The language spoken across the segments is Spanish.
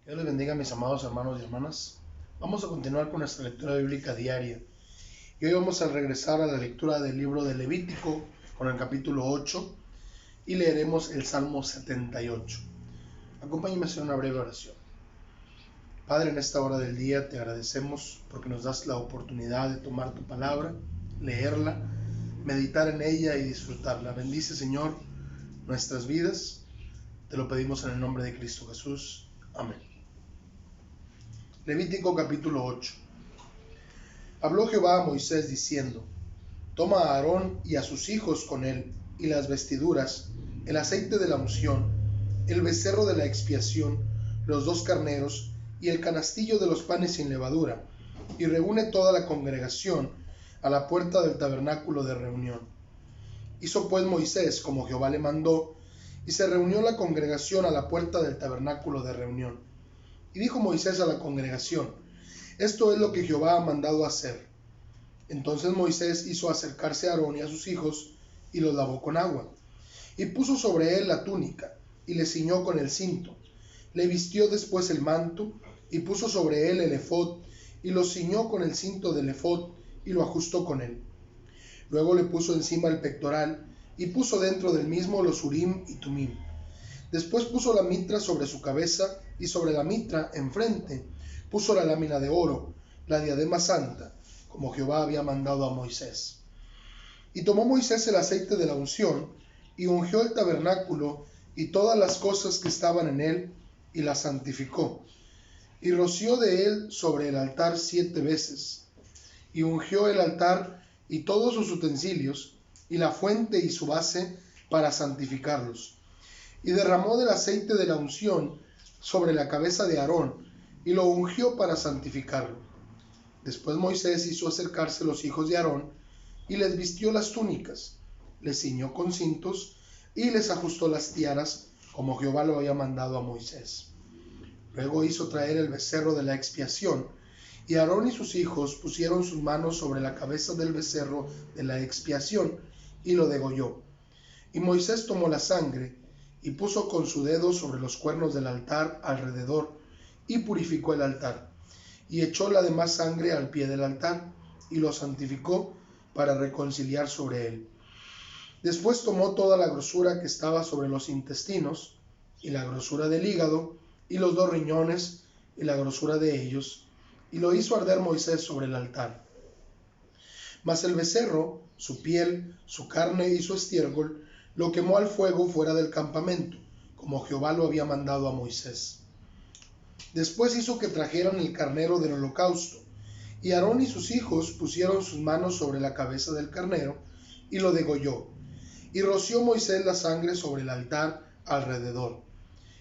Dios les bendiga, mis amados hermanos y hermanas. Vamos a continuar con nuestra lectura bíblica diaria. Y hoy vamos a regresar a la lectura del libro de Levítico con el capítulo 8 y leeremos el Salmo 78. Acompáñenme a hacer una breve oración. Padre, en esta hora del día te agradecemos porque nos das la oportunidad de tomar tu palabra, leerla, meditar en ella y disfrutarla. Bendice, Señor, nuestras vidas. Te lo pedimos en el nombre de Cristo Jesús. Amén. Levítico capítulo 8. Habló Jehová a Moisés diciendo: Toma a Aarón y a sus hijos con él, y las vestiduras, el aceite de la unción, el becerro de la expiación, los 2 carneros, y el canastillo de los panes sin levadura, y reúne toda la congregación a la puerta del tabernáculo de reunión. Hizo pues Moisés como Jehová le mandó, y se reunió la congregación a la puerta del tabernáculo de reunión. Y dijo Moisés a la congregación: Esto es lo que Jehová ha mandado hacer. Entonces Moisés hizo acercarse a Aarón y a sus hijos, y los lavó con agua. Y puso sobre él la túnica, y le ciñó con el cinto. Le vistió después el manto, y puso sobre él el ephod, y lo ciñó con el cinto del ephod, y lo ajustó con él. Luego le puso encima el pectoral, y puso dentro del mismo los urim y tumim. Después puso la mitra sobre su cabeza, y sobre la mitra enfrente puso la lámina de oro, la diadema santa, como Jehová había mandado a Moisés. Y tomó Moisés el aceite de la unción, y ungió el tabernáculo y todas las cosas que estaban en él, y las santificó. Y roció de él sobre el altar 7 veces, y ungió el altar y todos sus utensilios, y la fuente y su base, para santificarlos. Y derramó del aceite de la unción sobre la cabeza de Aarón, y lo ungió para santificarlo. Después Moisés hizo acercarse los hijos de Aarón, y les vistió las túnicas, les ciñó con cintos, y les ajustó las tiaras, como Jehová lo había mandado a Moisés. Luego hizo traer el becerro de la expiación, y Aarón y sus hijos pusieron sus manos sobre la cabeza del becerro de la expiación, y lo degolló. Y Moisés tomó la sangre, y puso con su dedo sobre los cuernos del altar alrededor, y purificó el altar, y echó la demás sangre al pie del altar, y lo santificó para reconciliar sobre él. Después tomó toda la grosura que estaba sobre los intestinos, y la grosura del hígado, y los 2 riñones, y la grosura de ellos, y lo hizo arder Moisés sobre el altar. Mas el becerro, su piel, su carne y su estiércol, lo quemó al fuego fuera del campamento, como Jehová lo había mandado a Moisés. Después hizo que trajeran el carnero del holocausto, y Aarón y sus hijos pusieron sus manos sobre la cabeza del carnero, y lo degolló. Y roció Moisés la sangre sobre el altar alrededor,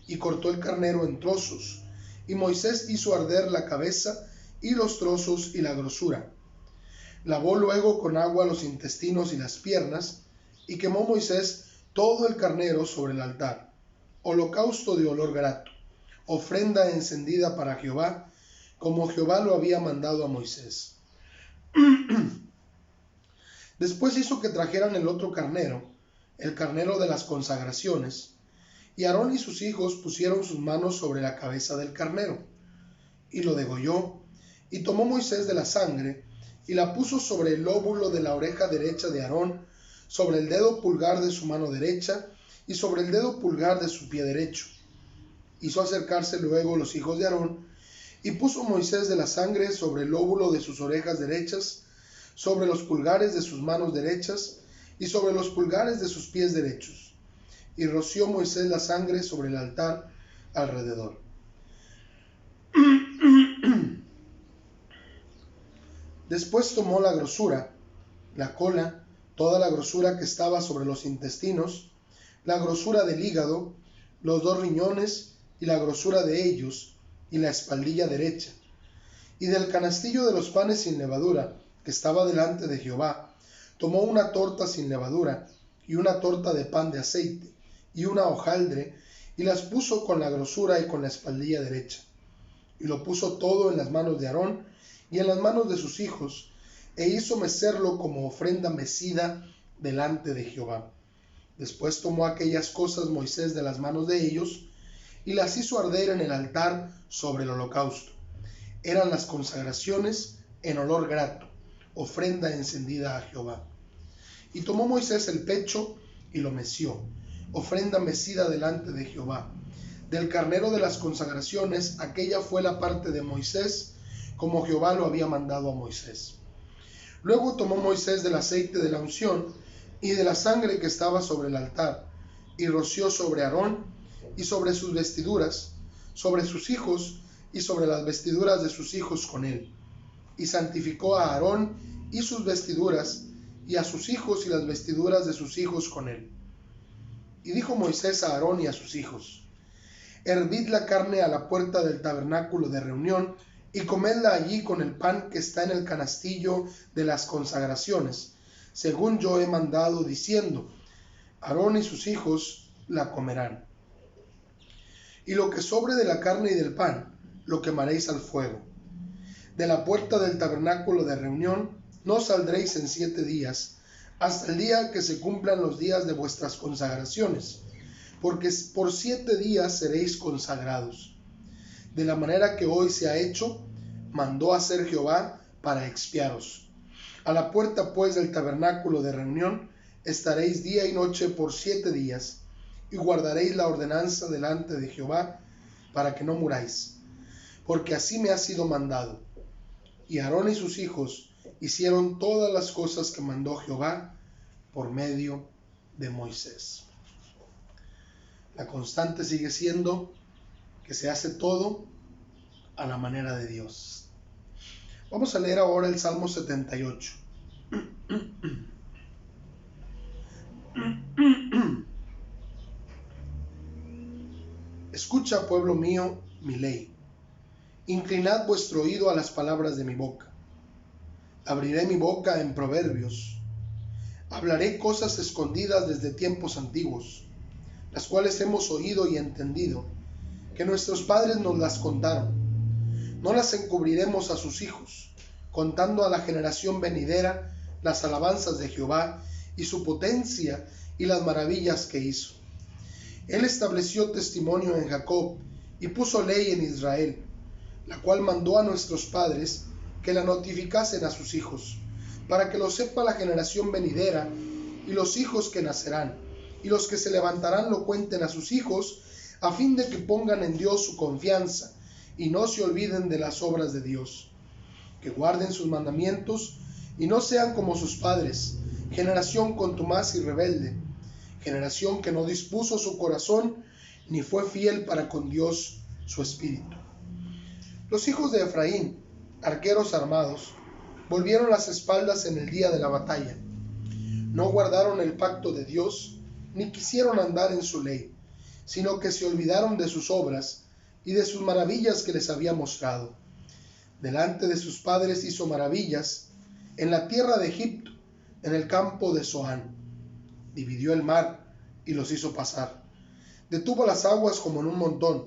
y cortó el carnero en trozos, y Moisés hizo arder la cabeza, y los trozos y la grosura. Lavó luego con agua los intestinos y las piernas, y quemó Moisés todo el carnero sobre el altar, holocausto de olor grato, ofrenda encendida para Jehová, como Jehová lo había mandado a Moisés. Después hizo que trajeran el otro carnero, el carnero de las consagraciones, y Aarón y sus hijos pusieron sus manos sobre la cabeza del carnero, y lo degolló, y tomó Moisés de la sangre, y la puso sobre el lóbulo de la oreja derecha de Aarón, sobre el dedo pulgar de su mano derecha, y sobre el dedo pulgar de su pie derecho. Hizo acercarse luego los hijos de Aarón, y puso Moisés de la sangre sobre el lóbulo de sus orejas derechas, sobre los pulgares de sus manos derechas, y sobre los pulgares de sus pies derechos. Y roció Moisés la sangre sobre el altar alrededor. Después tomó la grosura, la cola, toda la grosura que estaba sobre los intestinos, la grosura del hígado, los 2 riñones y la grosura de ellos, y la espaldilla derecha, y del canastillo de los panes sin levadura, que estaba delante de Jehová, tomó una torta sin levadura, y una torta de pan de aceite, y una hojaldre, y las puso con la grosura y con la espaldilla derecha. Y lo puso todo en las manos de Aarón, y en las manos de sus hijos, e hizo mecerlo como ofrenda mecida delante de Jehová. Después tomó aquellas cosas Moisés de las manos de ellos, y las hizo arder en el altar sobre el holocausto. Eran las consagraciones en olor grato, ofrenda encendida a Jehová. Y tomó Moisés el pecho y lo meció, ofrenda mecida delante de Jehová. Del carnero de las consagraciones, aquella fue la parte de Moisés, como Jehová lo había mandado a Moisés. Luego tomó Moisés del aceite de la unción y de la sangre que estaba sobre el altar, y roció sobre Aarón y sobre sus vestiduras, sobre sus hijos y sobre las vestiduras de sus hijos con él. Y santificó a Aarón y sus vestiduras, y a sus hijos y las vestiduras de sus hijos con él. Y dijo Moisés a Aarón y a sus hijos: hervid la carne a la puerta del tabernáculo de reunión, y comedla allí con el pan que está en el canastillo de las consagraciones, según yo he mandado, diciendo: Aarón y sus hijos la comerán. Y lo que sobre de la carne y del pan, lo quemaréis al fuego. De la puerta del tabernáculo de reunión no saldréis en 7 días, hasta el día que se cumplan los días de vuestras consagraciones, porque por 7 días seréis consagrados. De la manera que hoy se ha hecho, mandó hacer Jehová para expiaros. A la puerta pues del tabernáculo de reunión estaréis día y noche por 7 días, y guardaréis la ordenanza delante de Jehová, para que no muráis, porque así me ha sido mandado. Y Aarón y sus hijos hicieron todas las cosas que mandó Jehová por medio de Moisés. La constante sigue siendo que se hace todo a la manera de Dios. Vamos a leer ahora el Salmo 78. Escucha, pueblo mío, mi ley. Inclinad vuestro oído a las palabras de mi boca. Abriré mi boca en proverbios. Hablaré cosas escondidas desde tiempos antiguos, las cuales hemos oído y entendido, que nuestros padres nos las contaron. No las encubriremos a sus hijos, contando a la generación venidera las alabanzas de Jehová y su potencia y las maravillas que hizo. Él estableció testimonio en Jacob y puso ley en Israel, la cual mandó a nuestros padres que la notificasen a sus hijos, para que lo sepa la generación venidera y los hijos que nacerán, y los que se levantarán lo cuenten a sus hijos, a fin de que pongan en Dios su confianza y no se olviden de las obras de Dios, que guarden sus mandamientos y no sean como sus padres, generación contumaz y rebelde, generación que no dispuso su corazón ni fue fiel para con Dios su espíritu. Los hijos de Efraín, arqueros armados, volvieron las espaldas en el día de la batalla. No guardaron el pacto de Dios, ni quisieron andar en su ley, sino que se olvidaron de sus obras y de sus maravillas que les había mostrado. Delante de sus padres hizo maravillas, en la tierra de Egipto, en el campo de Zoán. Dividió el mar y los hizo pasar. Detuvo las aguas como en un montón,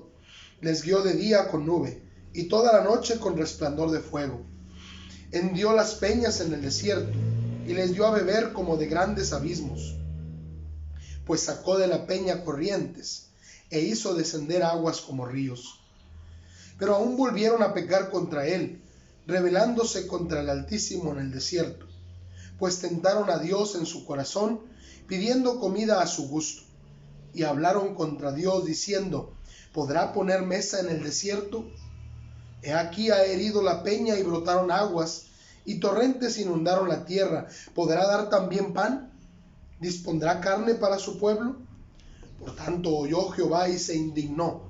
les guió de día con nube, y toda la noche con resplandor de fuego. Hendió las peñas en el desierto, y les dio a beber como de grandes abismos. Pues sacó de la peña corrientes, e hizo descender aguas como ríos. Pero aún volvieron a pecar contra él, rebelándose contra el Altísimo en el desierto, pues tentaron a Dios en su corazón, pidiendo comida a su gusto, y hablaron contra Dios, diciendo: ¿podrá poner mesa en el desierto? He aquí ha herido la peña y brotaron aguas, y torrentes inundaron la tierra. ¿Podrá dar también pan? ¿Dispondrá carne para su pueblo? Por tanto oyó Jehová y se indignó.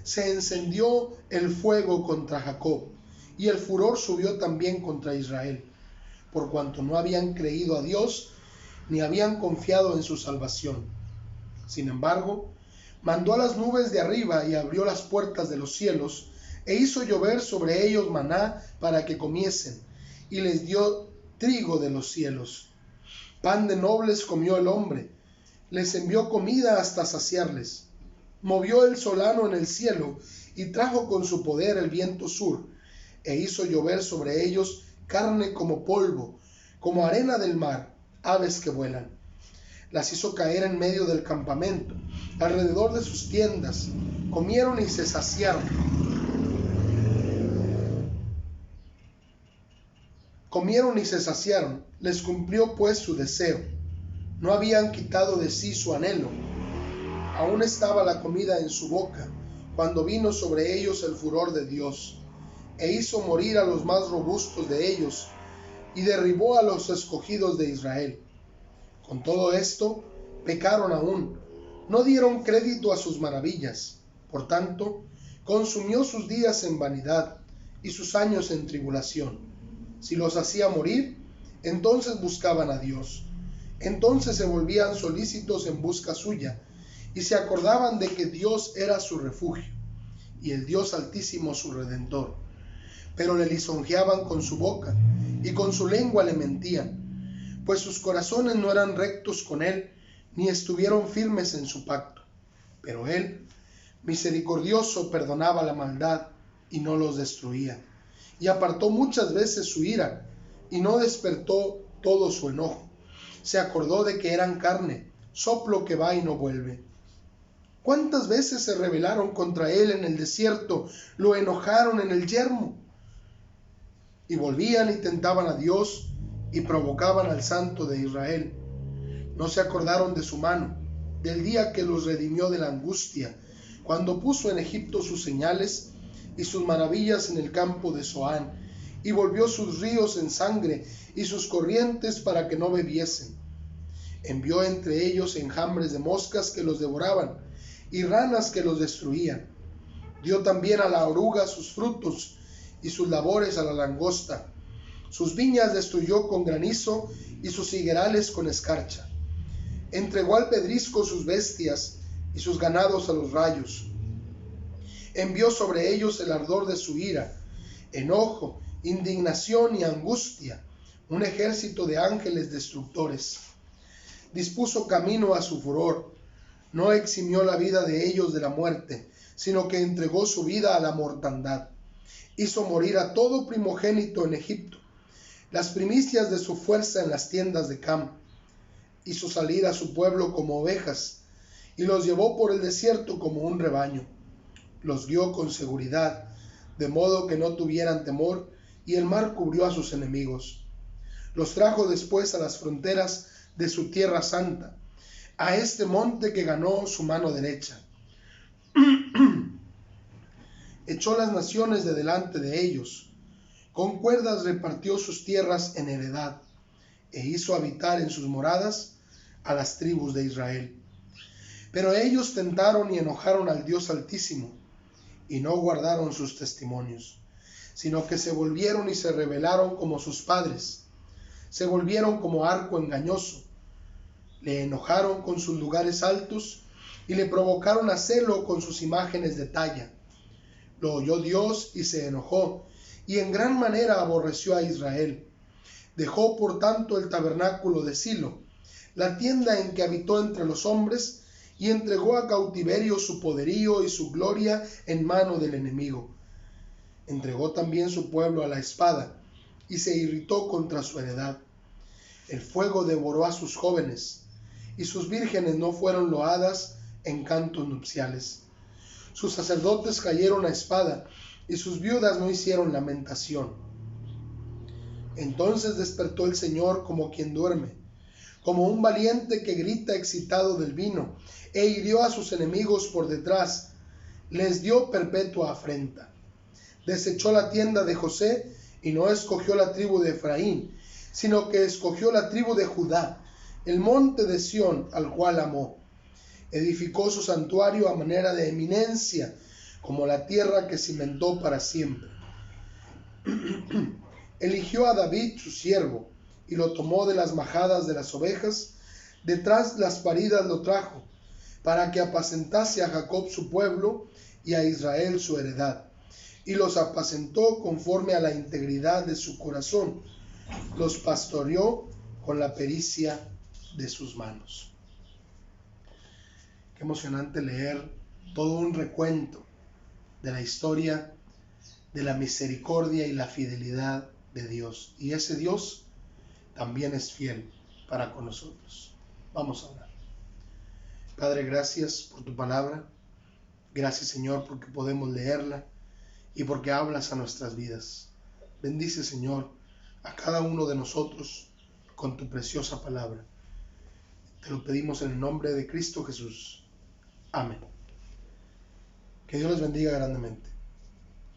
Se encendió el fuego contra Jacob, y el furor subió también contra Israel, por cuanto no habían creído a Dios, ni habían confiado en su salvación. Sin embargo, mandó a las nubes de arriba y abrió las puertas de los cielos, e hizo llover sobre ellos maná para que comiesen, y les dio trigo de los cielos. Pan de nobles comió el hombre, les envió comida hasta saciarles. Movió el solano en el cielo, y trajo con su poder el viento sur, e hizo llover sobre ellos carne como polvo, como arena del mar, aves que vuelan. Las hizo caer en medio del campamento, alrededor de sus tiendas, Comieron y se saciaron. Comieron y se saciaron. Les cumplió pues su deseo. No habían quitado de sí su anhelo. Aún estaba la comida en su boca, cuando vino sobre ellos el furor de Dios, e hizo morir a los más robustos de ellos, y derribó a los escogidos de Israel. Con todo esto, pecaron aún, no dieron crédito a sus maravillas. Por tanto, consumió sus días en vanidad, y sus años en tribulación. Si los hacía morir, entonces buscaban a Dios. Entonces se volvían solícitos en busca suya, y se acordaban de que Dios era su refugio, y el Dios Altísimo su Redentor. Pero le lisonjeaban con su boca, y con su lengua le mentían, pues sus corazones no eran rectos con él, ni estuvieron firmes en su pacto. Pero él, misericordioso, perdonaba la maldad, y no los destruía, y apartó muchas veces su ira, y no despertó todo su enojo. Se acordó de que eran carne, soplo que va y no vuelve. ¿Cuántas veces se rebelaron contra él en el desierto, lo enojaron en el yermo? Y volvían y tentaban a Dios y provocaban al Santo de Israel. No se acordaron de su mano, del día que los redimió de la angustia, cuando puso en Egipto sus señales y sus maravillas en el campo de Zoán, y volvió sus ríos en sangre y sus corrientes para que no bebiesen. Envió entre ellos enjambres de moscas que los devoraban, y ranas que los destruían. Dio también a la oruga sus frutos, y sus labores a la langosta. Sus viñas destruyó con granizo, y sus higuerales con escarcha. Entregó al pedrisco sus bestias, y sus ganados a los rayos. Envió sobre ellos el ardor de su ira, enojo, indignación y angustia, un ejército de ángeles destructores. Dispuso camino a su furor. No eximió la vida de ellos de la muerte, sino que entregó su vida a la mortandad. Hizo morir a todo primogénito en Egipto, las primicias de su fuerza en las tiendas de Cam. Hizo salir a su pueblo como ovejas, y los llevó por el desierto como un rebaño. Los guió con seguridad, de modo que no tuvieran temor, y el mar cubrió a sus enemigos. Los trajo después a las fronteras de su tierra santa, a este monte que ganó su mano derecha. Echó las naciones de delante de ellos, con cuerdas repartió sus tierras en heredad, e hizo habitar en sus moradas a las tribus de Israel. Pero ellos tentaron y enojaron al Dios Altísimo, y no guardaron sus testimonios, sino que se volvieron y se rebelaron como sus padres, se volvieron como arco engañoso. Le enojaron con sus lugares altos y le provocaron a celo con sus imágenes de talla. Lo oyó Dios y se enojó, y en gran manera aborreció a Israel. Dejó por tanto el tabernáculo de Silo, la tienda en que habitó entre los hombres, y entregó a cautiverio su poderío y su gloria en mano del enemigo. Entregó también su pueblo a la espada, y se irritó contra su heredad. El fuego devoró a sus jóvenes, y sus vírgenes no fueron loadas en cantos nupciales. Sus sacerdotes cayeron a espada, y sus viudas no hicieron lamentación. Entonces despertó el Señor como quien duerme, como un valiente que grita excitado del vino, e hirió a sus enemigos por detrás, les dio perpetua afrenta. Desechó la tienda de José, y no escogió la tribu de Efraín, sino que escogió la tribu de Judá, el monte de Sión, al cual amó. Edificó su santuario a manera de eminencia, como la tierra que cimentó para siempre. Eligió a David su siervo, y lo tomó de las majadas de las ovejas, detrás las paridas lo trajo, para que apacentase a Jacob su pueblo, y a Israel su heredad. Y los apacentó conforme a la integridad de su corazón, los pastoreó con la pericia de sus manos. Qué emocionante leer todo un recuento de la historia de la misericordia y la fidelidad de Dios. Y ese Dios también es fiel para con nosotros. Vamos a orar. Padre, gracias por tu palabra. Gracias, Señor, porque podemos leerla y porque hablas a nuestras vidas. Bendice, Señor, a cada uno de nosotros con tu preciosa palabra. Te lo pedimos en el nombre de Cristo Jesús. Amén. Que Dios les bendiga grandemente.